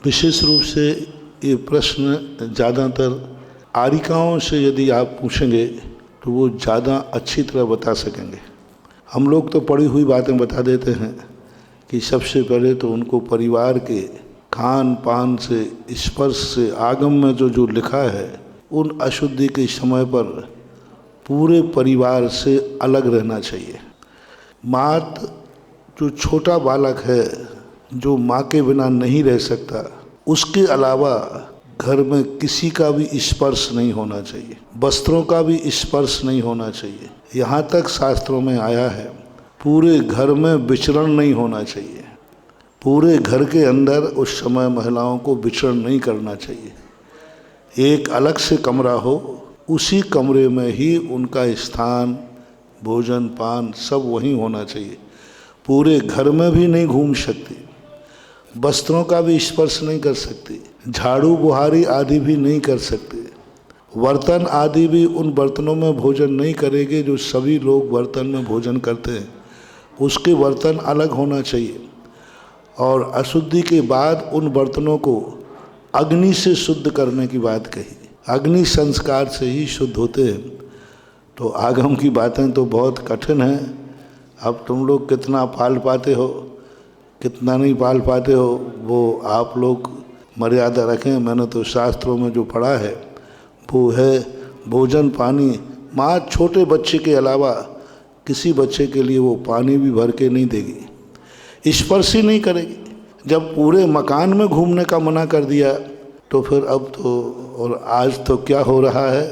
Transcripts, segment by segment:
विशेष रूप से ये प्रश्न ज़्यादातर आरिकाओं से यदि आप पूछेंगे तो वो ज़्यादा अच्छी तरह बता सकेंगे। हम लोग तो पढ़ी हुई बातें बता देते हैं कि सबसे पहले तो उनको परिवार के खान पान से, स्पर्श से, आगम में जो लिखा है उन अशुद्धि के समय पर पूरे परिवार से अलग रहना चाहिए। मात जो छोटा बालक है, जो माँ के बिना नहीं रह सकता, उसके अलावा घर में किसी का भी स्पर्श नहीं होना चाहिए, वस्त्रों का भी स्पर्श नहीं होना चाहिए। यहाँ तक शास्त्रों में आया है पूरे घर में विचरण नहीं होना चाहिए। पूरे घर के अंदर उस समय महिलाओं को विचरण नहीं करना चाहिए। एक अलग से कमरा हो, उसी कमरे में ही उनका स्थान, भोजन पान सब वहीं होना चाहिए। पूरे घर में भी नहीं घूम सकती, वस्त्रों का भी स्पर्श नहीं कर सकती, झाड़ू बुहारी आदि भी नहीं कर सकते, बर्तन आदि भी उन बर्तनों में भोजन नहीं करेंगे जो सभी लोग बर्तन में भोजन करते हैं, उसके बर्तन अलग होना चाहिए। और अशुद्धि के बाद उन बर्तनों को अग्नि से शुद्ध करने की बात कही। अग्नि संस्कार से ही शुद्ध होते हैं। तो आगम की बातें तो बहुत कठिन हैं। अब तुम लोग कितना पाल पाते हो, कितना नहीं पाल पाते हो, वो आप लोग मर्यादा रखें। मैंने तो शास्त्रों में जो पढ़ा है वो है भोजन पानी। माँ छोटे बच्चे के अलावा किसी बच्चे के लिए वो पानी भी भर के नहीं देगी, स्पर्श ही नहीं करेगी। जब पूरे मकान में घूमने का मना कर दिया तो फिर अब तो, और आज तो क्या हो रहा है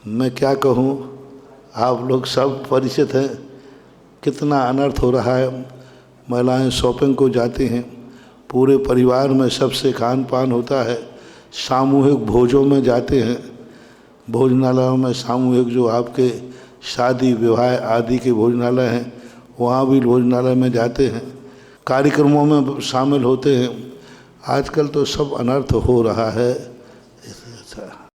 मैं क्या कहूँ, आप लोग सब परिचित हैं कितना अनर्थ हो रहा है। महिलाएं शॉपिंग को जाती हैं, पूरे परिवार में सबसे खान पान होता है, सामूहिक भोजों में जाते हैं, भोजनालयों में सामूहिक जो आपके शादी विवाह आदि के भोजनालय हैं वहाँ भी भोजनालय में जाते हैं, कार्यक्रमों में शामिल होते हैं। आजकल तो सब अनर्थ हो रहा है।